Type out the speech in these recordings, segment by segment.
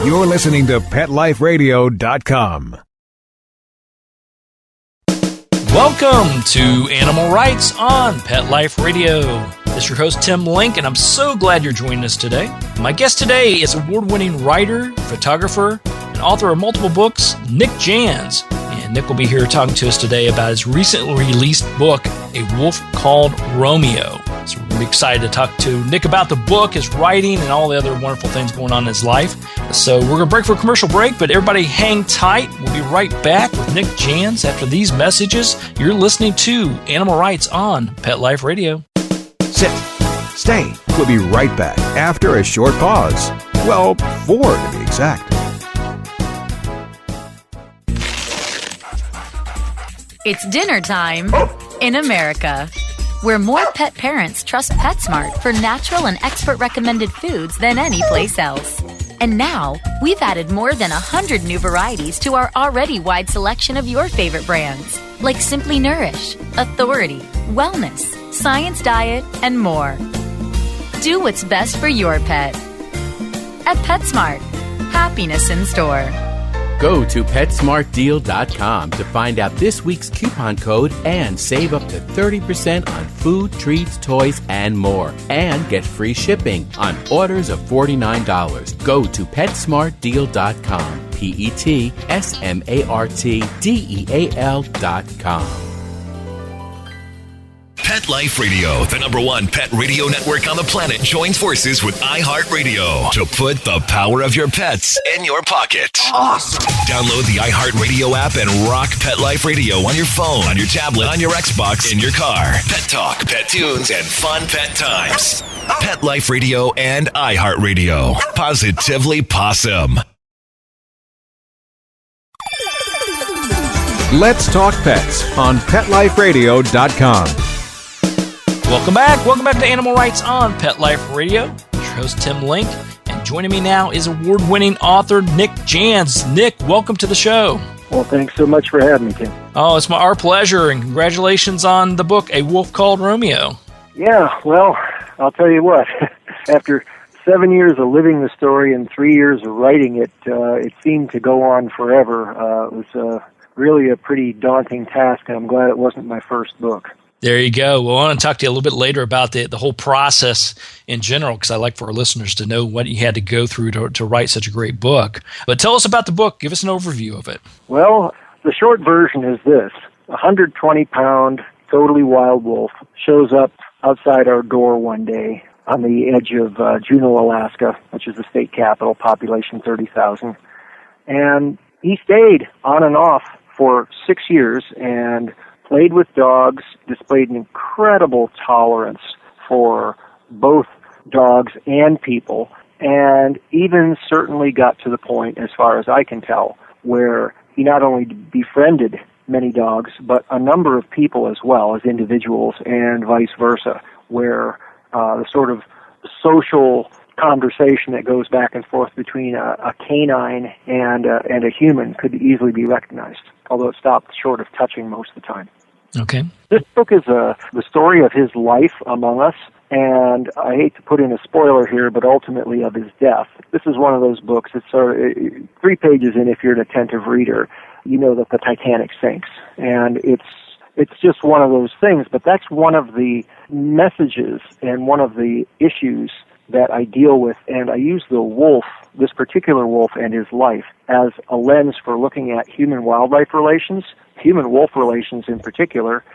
You're listening to PetLifeRadio.com. Welcome to Animal Rights on Pet Life Radio. This is your host, Tim Link, and I'm so glad you're joining us today. My guest today is award-winning writer, photographer, and author of multiple books, Nick Jans. And Nick will be here talking to us today about his recently released book, A Wolf Called Romeo. So we're going to be excited to talk to Nick about the book, his writing, and all the other wonderful things going on in his life. So we're going to break for a commercial break, but everybody hang tight. We'll be right back with Nick Jans after these messages. You're listening to Animal Rights on Pet Life Radio. Sit. Stay. We'll be right back after a short pause. Well, 4 to be exact. It's dinner time in America, where more pet parents trust PetSmart for natural and expert-recommended foods than any place else. And now, we've added more than 100 new varieties to our already wide selection of your favorite brands, like Simply Nourish, Authority, Wellness, Science Diet, and more. Do what's best for your pet. At PetSmart, happiness in store. Go to PetSmartDeal.com to find out this week's coupon code and save up to 30% on food, treats, toys, and more. And get free shipping on orders of $49. Go to PetSmartDeal.com. PetSmartDeal.com. Pet Life Radio, the #1 pet radio network on the planet, joins forces with iHeartRadio to put the power of your pets in your pocket. Awesome. Download the iHeartRadio app and rock Pet Life Radio on your phone, on your tablet, on your Xbox, in your car. Pet talk, pet tunes, and fun pet times. Pet Life Radio and iHeartRadio. Positively Possum. Let's talk pets on PetLifeRadio.com. Welcome back. Welcome back to Animal Rights on Pet Life Radio. Your host, Tim Link. And joining me now is award-winning author Nick Jans. Nick, welcome to the show. Well, thanks so much for having me, Tim. Oh, it's our pleasure, and congratulations on the book, A Wolf Called Romeo. Yeah, well, I'll tell you what. After 7 years of living the story and 3 years of writing it, it seemed to go on forever. It was really a pretty daunting task, and I'm glad it wasn't my first book. There you go. Well, I want to talk to you a little bit later about the whole process in general, because I like for our listeners to know what you had to go through to write such a great book. But tell us about the book. Give us an overview of it. Well, the short version is this. A 120-pound, totally wild wolf shows up outside our door one day on the edge of Juneau, Alaska, which is the state capital, population 30,000. And he stayed on and off for 6 years and played with dogs, displayed an incredible tolerance for both dogs and people, and even certainly got to the point, as far as I can tell, where he not only befriended many dogs, but a number of people as well, as individuals, and vice versa, where the sort of social conversation that goes back and forth between a canine and a human could easily be recognized, although it stopped short of touching most of the time. Okay. This book is the story of his life among us, and I hate to put in a spoiler here, but ultimately of his death. This is one of those books. It's 3 pages in, if you're an attentive reader, you know that the Titanic sinks, and it's just one of those things. But that's one of the messages and one of the issues that I deal with, and I use the wolf, this particular wolf and his life, as a lens for looking at human-wildlife relations, human-wolf relations in particular.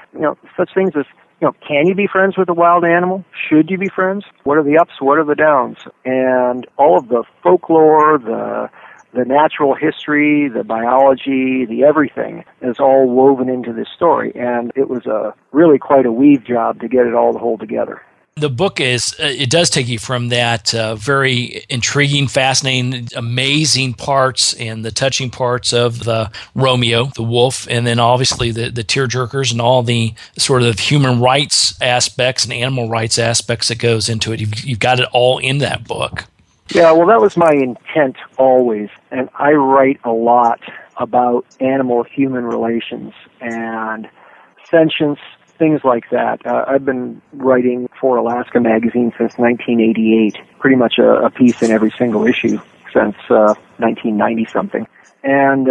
Such things as, can you be friends with a wild animal? Should you be friends? What are the ups? What are the downs? And all of the folklore, the natural history, the biology, the everything is all woven into this story. And it was really quite a weave job to get it all to hold together. The book it does take you from that very intriguing, fascinating, amazing parts and the touching parts of the Romeo, the wolf, and then obviously the tearjerkers and all the sort of human rights aspects and animal rights aspects that goes into it. You've got it all in that book. Yeah, well, that was my intent always, and I write a lot about animal-human relations and sentience, things like that. I've been writing for Alaska Magazine since 1988, pretty much a piece in every single issue since 1990-something. And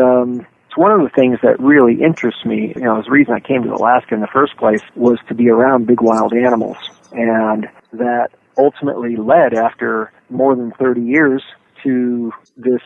it's one of the things that really interests me. You know, the reason I came to Alaska in the first place was to be around big wild animals. And that ultimately led, after more than 30 years, to this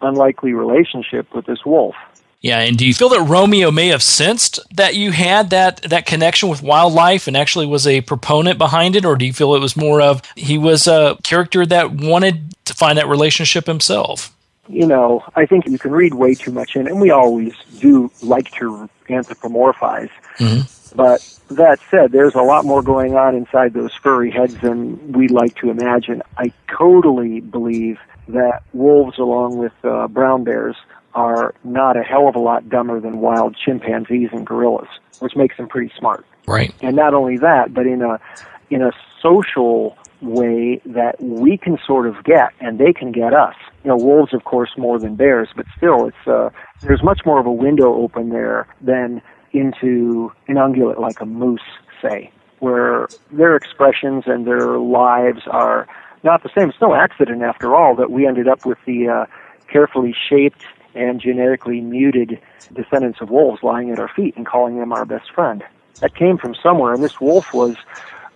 unlikely relationship with this wolf. Yeah, and do you feel that Romeo may have sensed that you had that connection with wildlife and actually was a proponent behind it, or do you feel it was more of he was a character that wanted to find that relationship himself? You know, I think you can read way too much in it, and we always do like to anthropomorphize. Mm-hmm. But that said, there's a lot more going on inside those furry heads than we like to imagine. I totally believe that wolves, along with brown bears, are not a hell of a lot dumber than wild chimpanzees and gorillas, which makes them pretty smart. Right. And not only that, but in a social way that we can sort of get, and they can get us. You know, wolves, of course, more than bears, but still, it's there's much more of a window open there than into an ungulate like a moose, say, where their expressions and their lives are not the same. It's no accident, after all, that we ended up with the carefully shaped and genetically muted descendants of wolves lying at our feet and calling them our best friend. That came from somewhere, and this wolf was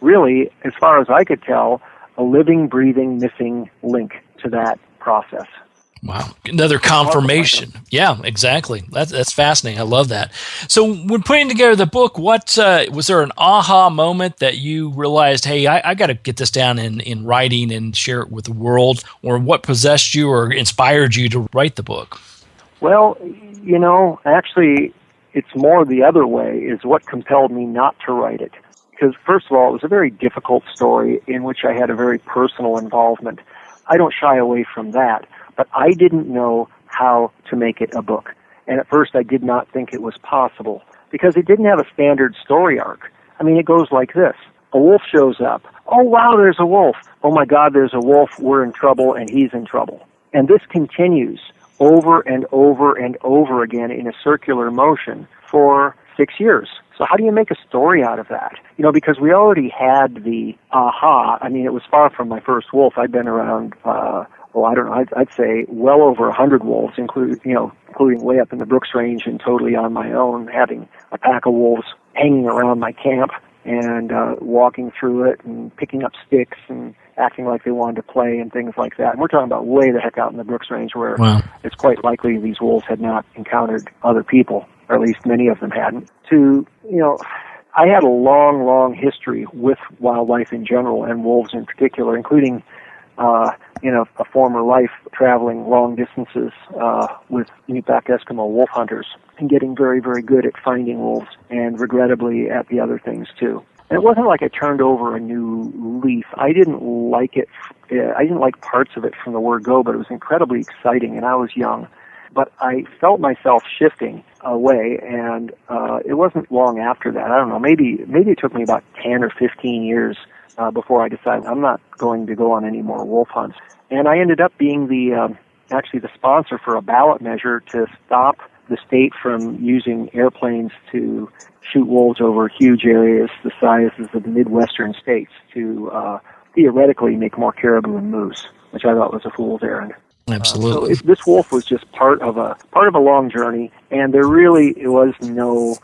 really, as far as I could tell, a living, breathing, missing link to that process. Wow. Another confirmation. Yeah, exactly. That's fascinating. I love that. So when putting together the book, what was there an aha moment that you realized, hey, I got to get this down in writing and share it with the world? Or what possessed you or inspired you to write the book? Well, you know, actually, it's more the other way, is what compelled me not to write it. Because, first of all, it was a very difficult story in which I had a very personal involvement. I don't shy away from that, but I didn't know how to make it a book. And at first I did not think it was possible, because it didn't have a standard story arc. I mean, it goes like this. A wolf shows up. Oh, wow, there's a wolf. Oh, my God, there's a wolf. We're in trouble, and he's in trouble. And this continues over and over and over again in a circular motion for 6 years. So how do you make a story out of that? You know, because we already had the aha. I mean, it was far from my first wolf. I'd been around, I'd say well over 100 wolves, including way up in the Brooks Range and totally on my own, having a pack of wolves hanging around my camp and walking through it and picking up sticks and acting like they wanted to play and things like that. And we're talking about way the heck out in the Brooks Range, where It's quite likely these wolves had not encountered other people, or at least many of them hadn't. I had a long, long history with wildlife in general and wolves in particular, including, a former life traveling long distances with Inupiaq Eskimo wolf hunters and getting very, very good at finding wolves and regrettably at the other things too. And it wasn't like I turned over a new leaf. I didn't like it. I didn't like parts of it from the word go, but it was incredibly exciting, and I was young. But I felt myself shifting away, and it wasn't long after that. I don't know, maybe it took me about 10 or 15 years before I decided I'm not going to go on any more wolf hunts. And I ended up being the sponsor for a ballot measure to stop the state from using airplanes to shoot wolves over huge areas the sizes of the Midwestern states to theoretically make more caribou and moose, which I thought was a fool's errand. Absolutely. So this wolf was just part of a long journey, and there really was no,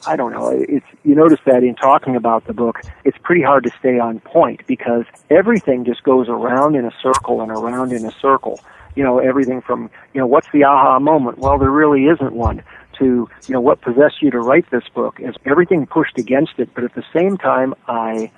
I don't know. You notice that in talking about the book, it's pretty hard to stay on point because everything just goes around in a circle and around in a circle. Everything from, what's the aha moment? Well, there really isn't one. To, what possessed you to write this book? Is everything pushed against it, but at the same time, I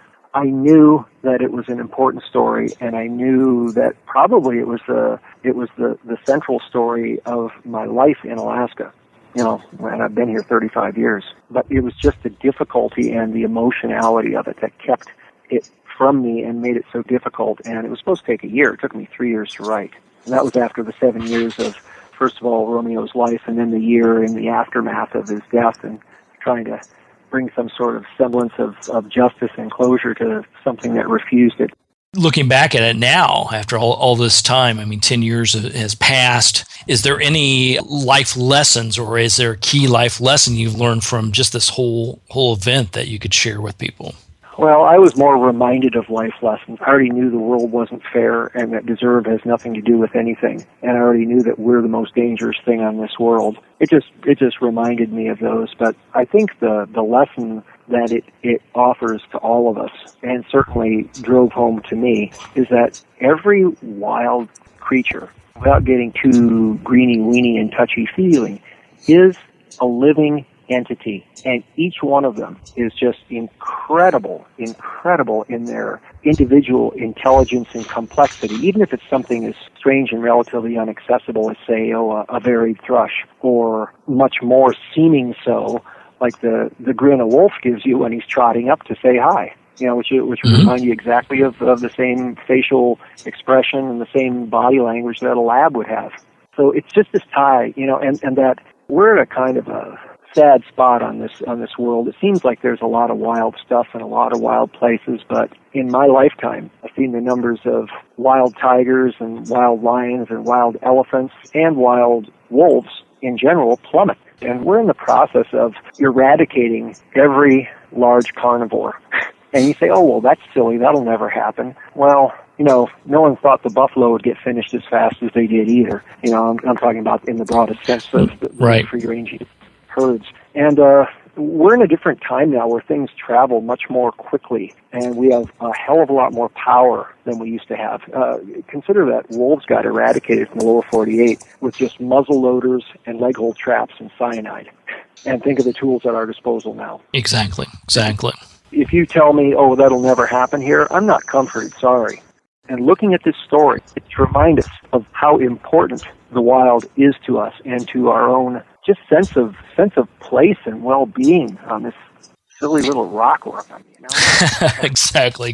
knew that it was an important story, and I knew that probably it was the central story of my life in Alaska. And I've been here 35 years. But it was just the difficulty and the emotionality of it that kept it from me and made it so difficult. And it was supposed to take a year. It took me 3 years to write. And that was after the 7 years of, first of all, Romeo's life, and then the year in the aftermath of his death, and trying to bring some sort of semblance of justice and closure to something that refused it. Looking back at it now, after all this time, 10 years has passed, is there any life lessons, or is there a key life lesson you've learned from just this whole event that you could share with people? Well, I was more reminded of life lessons. I already knew the world wasn't fair and that deserve has nothing to do with anything. And I already knew that we're the most dangerous thing on this world. It just reminded me of those. But I think the lesson that it offers to all of us, and certainly drove home to me, is that every wild creature, without getting too greeny-weeny and touchy-feely, is a living entity, and each one of them is just incredible in their individual intelligence and complexity, even if it's something as strange and relatively inaccessible as, say, a varied thrush, or much more seeming so, like the grin a wolf gives you when he's trotting up to say hi, which would remind you exactly of the same facial expression and the same body language that a lab would have. So it's just this tie, and that we're at a kind of a sad spot on this world. It seems like there's a lot of wild stuff and a lot of wild places, but in my lifetime, I've seen the numbers of wild tigers and wild lions and wild elephants and wild wolves in general plummet. And we're in the process of eradicating every large carnivore. And you say, oh, well, that's silly. That'll never happen. Well, no one thought the buffalo would get finished as fast as they did either. I'm talking about in the broadest sense of the free-ranging herds. And we're in a different time now where things travel much more quickly, and we have a hell of a lot more power than we used to have. Consider that wolves got eradicated from the lower 48 with just muzzle loaders and leg hold traps and cyanide. And think of the tools at our disposal now. Exactly. If you tell me, oh, that'll never happen here, I'm not comforted, sorry. And looking at this story, it's to remind us of how important the wild is to us and to our own just sense of place and well-being on this silly little rock we're on, Exactly.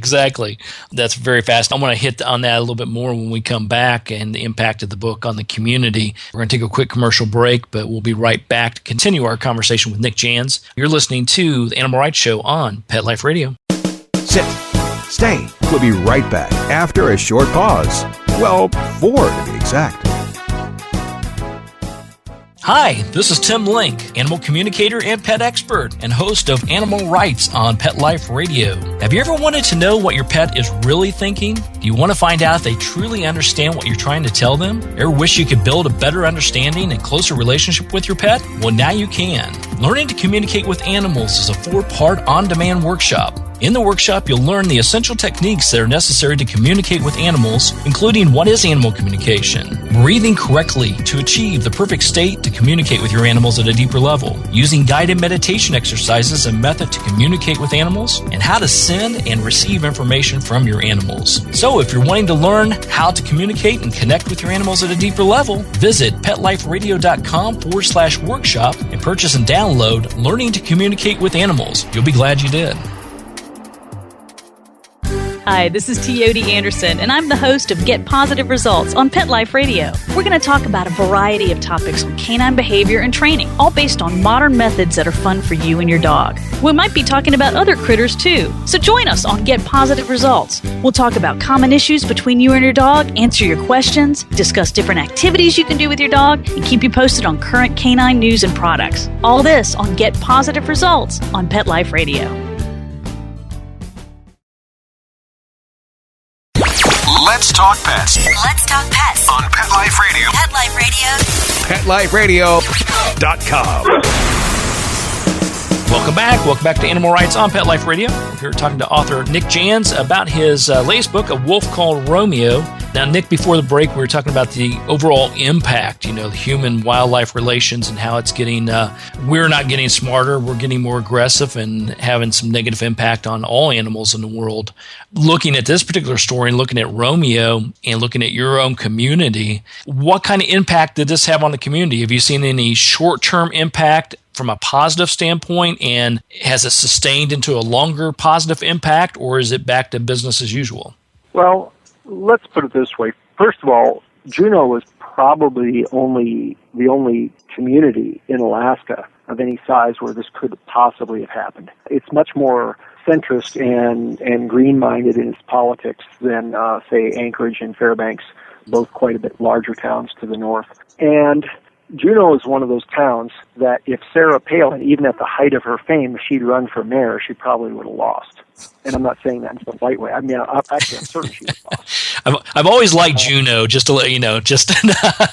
That's very fast. I want to hit on that a little bit more when we come back and the impact of the book on the community. We're going to take a quick commercial break, but we'll be right back to continue our conversation with Nick Jans. You're listening to The Animal Rights Show on Pet Life Radio. Sit. Stay. We'll be right back after a short pause. Well, 4 to be exact. Hi, this is Tim Link, animal communicator and pet expert and host of Animal Rights on Pet Life Radio. Have you ever wanted to know what your pet is really thinking? Do you want to find out if they truly understand what you're trying to tell them? Ever wish you could build a better understanding and closer relationship with your pet? Well, now you can. Learning to Communicate with Animals is a 4-part on-demand workshop. In the workshop, you'll learn the essential techniques that are necessary to communicate with animals, including what is animal communication, breathing correctly to achieve the perfect state to communicate with your animals at a deeper level, using guided meditation exercises and method to communicate with animals, and how to send and receive information from your animals. So if you're wanting to learn how to communicate and connect with your animals at a deeper level, visit PetLifeRadio.com/workshop and purchase and download Learning to Communicate with Animals. You'll be glad you did. Hi, this is Teody Anderson, and I'm the host of Get Positive Results on Pet Life Radio. We're going to talk about a variety of topics on canine behavior and training, all based on modern methods that are fun for you and your dog. We might be talking about other critters too, so join us on Get Positive Results. We'll talk about common issues between you and your dog, answer your questions, discuss different activities you can do with your dog, and keep you posted on current canine news and products. All this on Get Positive Results on Pet Life Radio. Let's talk pets. Let's talk pets On Pet Life Radio. Pet Life Radio. PetLifeRadio.com. Welcome back to Animal Rights on Pet Life Radio. We're here talking to author Nick Jans about his latest book, A Wolf Called Romeo. Now, Nick, before the break, we were talking about the overall impact, the human-wildlife relations and how it's getting, we're not getting smarter, we're getting more aggressive and having some negative impact on all animals in the world. Looking at this particular story and looking at Romeo and looking at your own community, what kind of impact did this have on the community? Have you seen any short-term impact from a positive standpoint, and has it sustained into a longer positive impact, or is it back to business as usual? Well, let's put it this way. First of all, Juneau was probably the only community in Alaska of any size where this could possibly have happened. It's much more centrist and green-minded in its politics than, say, Anchorage and Fairbanks, both quite a bit larger towns to the north. And Juneau is one of those towns that if Sarah Palin, even at the height of her fame, if she'd run for mayor, she probably would have lost. And I'm not saying that in some light way. I mean, actually, I'm certain she would have lost. I've always liked Juneau, just to let you know.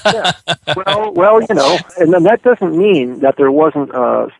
Yeah. Well, and then that doesn't mean that there wasn't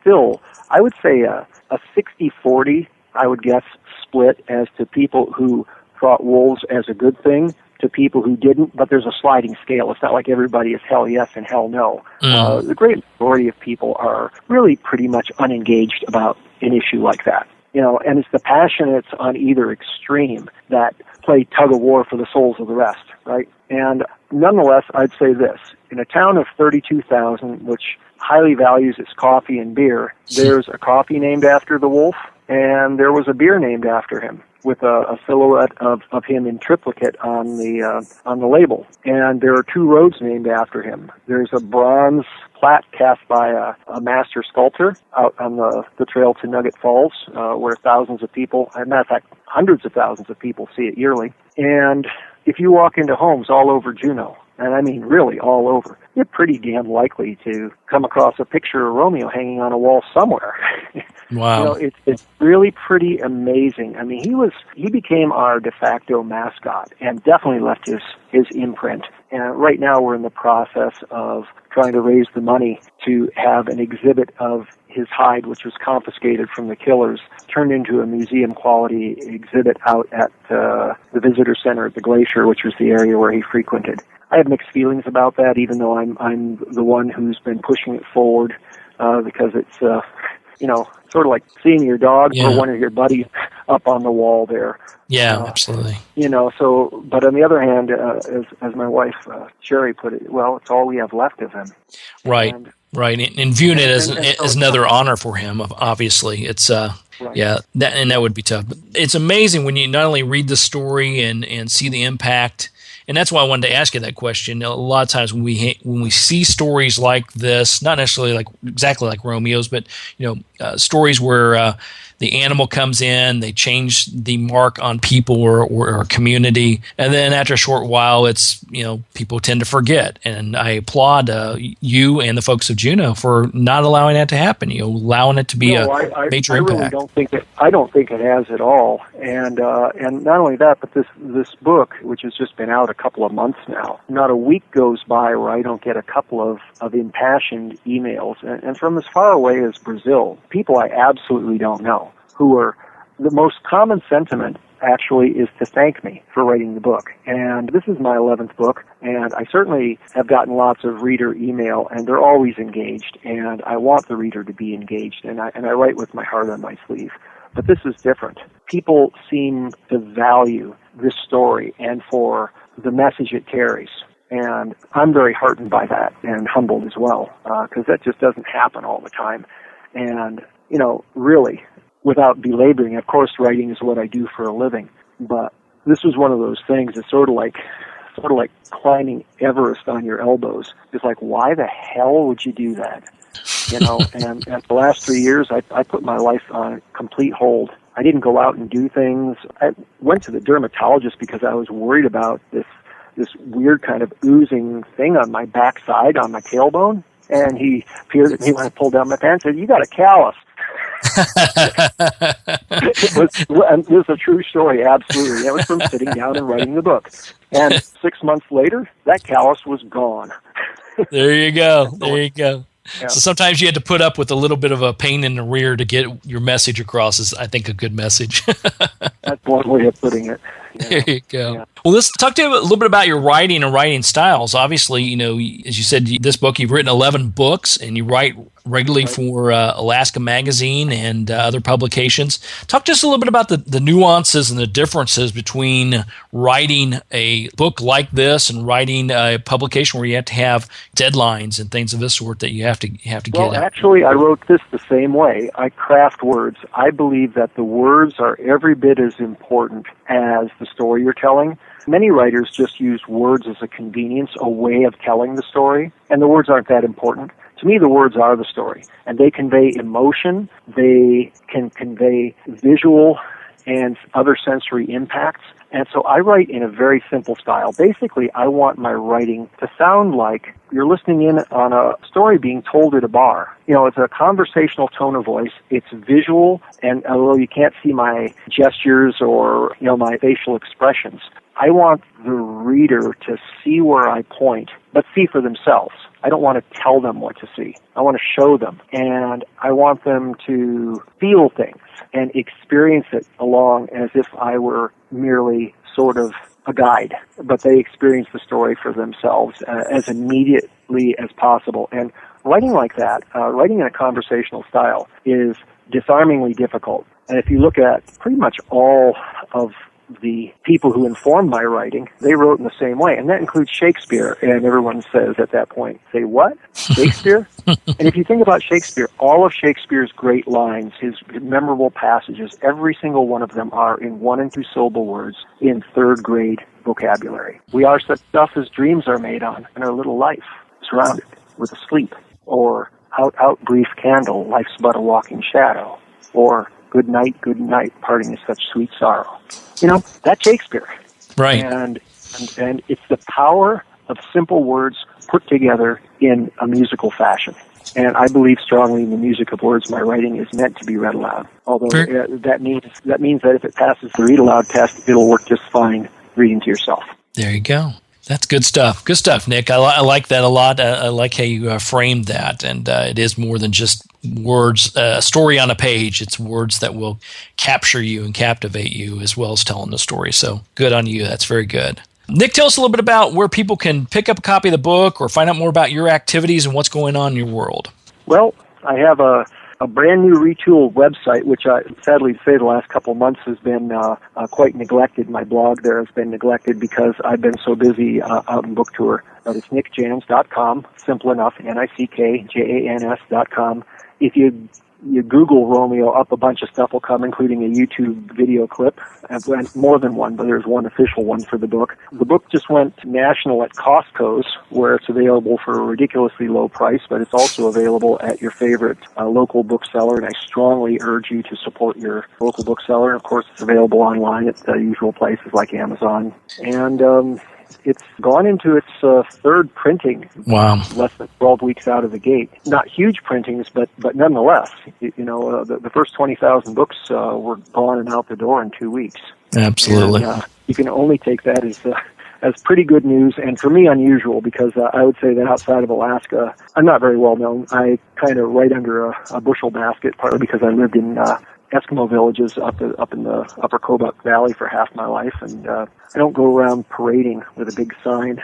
still, I would say, a 60-40, I would guess, split as to people who thought wolves as a good thing to people who didn't, but there's a sliding scale. It's not like everybody is hell yes and hell no. The great majority of people are really pretty much unengaged about an issue like that. And it's the passionates on either extreme that play tug of war for the souls of the rest, right? And nonetheless, I'd say this. In a town of 32,000, which highly values its coffee and beer, there's a coffee named after the wolf, and there was a beer named after him, with a silhouette of him in triplicate on the label. And there are 2 roads named after him. There's a bronze plaque cast by a master sculptor out on the trail to Nugget Falls, where thousands of people, as a matter of fact, hundreds of thousands of people see it yearly. And if you walk into homes all over Juneau, and I mean really all over, you're pretty damn likely to come across a picture of Romeo hanging on a wall somewhere. Wow. It's really pretty amazing. I mean, he became our de facto mascot and definitely left his imprint. And right now we're in the process of trying to raise the money to have an exhibit of his hide, which was confiscated from the killers, turned into a museum-quality exhibit out at the visitor center at the Glacier, which was the area where he frequented. I have mixed feelings about that, even though I'm the one who's been pushing it forward, because it's sort of like seeing your dog or one of your buddies up on the wall there. Yeah, absolutely. But on the other hand, as my wife Sherry put it, well, it's all we have left of him. Right. Right, and viewing it as another honor for him, obviously, it's right. That would be tough. But it's amazing when you not only read the story and see the impact, and that's why I wanted to ask you that question. A lot of times when we see stories like this, not necessarily exactly like Romeo's, but stories where the animal comes in, they change the mark on people or a community, and then after a short while, it's people tend to forget. And I applaud you and the folks of Juneau for not allowing that to happen. Allowing it to be a major impact. I don't think it has at all. And not only that, but this book, which has just been out a couple of months now, not a week goes by where I don't get a couple of impassioned emails, and from as far away as Brazil, people I absolutely don't know, who are the most common sentiment actually is to thank me for writing the book. And this is my 11th book, and I certainly have gotten lots of reader email, and they're always engaged, and I want the reader to be engaged, and I write with my heart on my sleeve. But this is different. People seem to value this story and for the message it carries. And I'm very heartened by that and humbled as well, because that just doesn't happen all the time. And, really, without belaboring, of course, writing is what I do for a living, but this was one of those things. It's sort of like climbing Everest on your elbows. It's like, why the hell would you do that? And the last 3 years, I put my life on complete hold. I didn't go out and do things. I went to the dermatologist because I was worried about this weird kind of oozing thing on my backside, on my tailbone. And he peered at me when I pulled down my pants and said, "You got a callus." And this is a true story, absolutely. That was from sitting down and writing the book. And 6 months later, that callus was gone. There you go. There you go. Yeah. So sometimes you had to put up with a little bit of a pain in the rear to get your message across is, I think, a good message. That's one way of putting it. There you go. Yeah. Well, let's talk to you a little bit about your writing and writing styles. Obviously, as you said, this book, you've written 11 books, and you write regularly for Alaska Magazine and other publications. Talk to us a little bit about the nuances and the differences between writing a book like this and writing a publication where you have to have deadlines and things of this sort that you have to get. Well, actually, I wrote this the same way. I craft words. I believe that the words are every bit as important as the story you're telling. Many writers just use words as a convenience, a way of telling the story, and the words aren't that important. To me, the words are the story, and they convey emotion. They can convey visual and other sensory impacts. And so I write in a very simple style. Basically, I want my writing to sound like you're listening in on a story being told at a bar. It's a conversational tone of voice. It's visual, and although you can't see my gestures or, my facial expressions, I want the reader to see where I point, but see for themselves. I don't want to tell them what to see. I want to show them, and I want them to feel things and experience it along as if I were merely sort of a guide, but they experience the story for themselves as immediately as possible. And writing like that, writing in a conversational style, is disarmingly difficult. And if you look at pretty much all of the people who informed my writing, they wrote in the same way, and that includes Shakespeare. And everyone says at that point, say what? Shakespeare? And if you think about Shakespeare, all of Shakespeare's great lines, his memorable passages, every single one of them are in 1- and 2-syllable words in third-grade vocabulary. We are such stuff as dreams are made on, and our little life surrounded with a sleep. Or out, brief candle, life's but a walking shadow. Or good night, parting is such sweet sorrow. That's Shakespeare. Right. And it's the power of simple words put together in a musical fashion. And I believe strongly in the music of words. My writing is meant to be read aloud. Although that means that if it passes the read aloud test, it'll work just fine reading to yourself. There you go. That's good stuff. Good stuff, Nick. I like that a lot. I like how you framed that. And it is more than just words, a story on a page. It's words that will capture you and captivate you as well as telling the story. So good on you. That's very good. Nick, tell us a little bit about where people can pick up a copy of the book or find out more about your activities and what's going on in your world. Well, I have a brand new retooled website, which I sadly to say the last couple of months has been quite neglected. My blog there has been neglected because I've been so busy out on book tour. But it's nickjans.com, simple enough, nickjans.com. If you Google Romeo, up a bunch of stuff will come, including a YouTube video clip, and more than one, but there's one official one for the book. The book just went national at Costco's, where it's available for a ridiculously low price, but it's also available at your favorite local bookseller, and I strongly urge you to support your local bookseller. And of course, it's available online at the usual places like Amazon. And it's gone into its third printing. Wow. Less than 12 weeks out of the gate. Not huge printings, but nonetheless, the first 20,000 books were gone and out the door in 2 weeks. Absolutely. And, you can only take that as pretty good news, and for me unusual, because I would say that outside of Alaska, I'm not very well known. I kind of right under a bushel basket, partly because I lived in Eskimo villages up in the upper Kobuk Valley for half my life, and I don't go around parading with a big sign.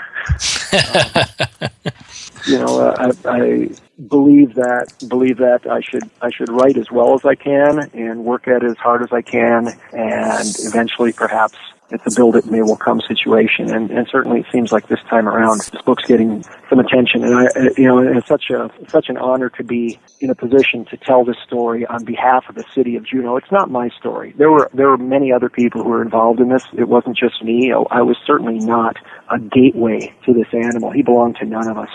I believe that I should write as well as I can and work at it as hard as I can, and eventually perhaps it's a build it and they will come situation, and certainly it seems like this time around this book's getting some attention, and it's such an honor to be in a position to tell this story on behalf of the city of Juneau. It's not my story. There were many other people who were involved in this. It wasn't just me. I was certainly not a gateway to this animal. He belonged to none of us.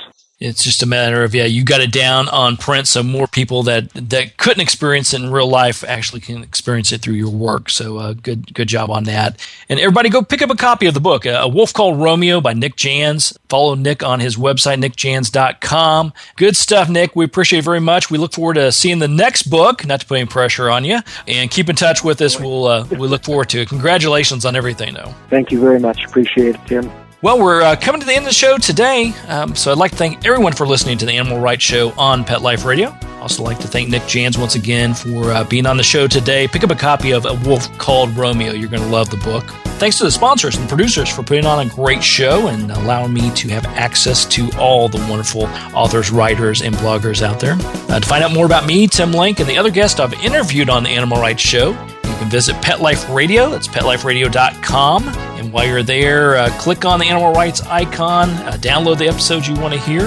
It's just a matter of, you got it down on print so more people that couldn't experience it in real life actually can experience it through your work. So good job on that. And everybody go pick up a copy of the book, A Wolf Called Romeo by Nick Jans. Follow Nick on his website, nickjans.com. Good stuff, Nick. We appreciate it very much. We look forward to seeing the next book, not to put any pressure on you. And keep in touch with us. We look forward to it. Congratulations on everything, though. Thank you very much. Appreciate it, Tim. Well, we're coming to the end of the show today, so I'd like to thank everyone for listening to the Animal Rights Show on Pet Life Radio. I'd also like to thank Nick Jans once again for being on the show today. Pick up a copy of A Wolf Called Romeo. You're going to love the book. Thanks to the sponsors and producers for putting on a great show and allowing me to have access to all the wonderful authors, writers, and bloggers out there. To find out more about me, Tim Link, and the other guests I've interviewed on the Animal Rights Show, you can visit Pet Life Radio. That's PetLifeRadio.com. And while you're there, click on the animal rights icon, download the episodes you want to hear.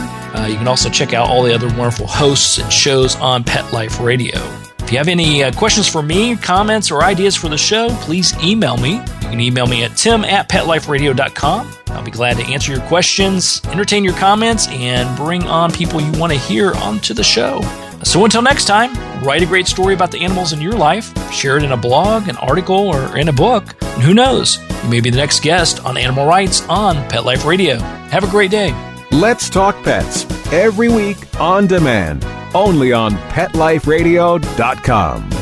You can also check out all the other wonderful hosts and shows on Pet Life Radio. If you have any questions for me, comments, or ideas for the show, please email me. You can email me at tim@petliferadio.com. I'll be glad to answer your questions, entertain your comments, and bring on people you want to hear onto the show. So until next time, write a great story about the animals in your life, share it in a blog, an article, or in a book, and who knows, you may be the next guest on Animal Rights on Pet Life Radio. Have a great day. Let's Talk Pets, every week on demand, only on PetLifeRadio.com.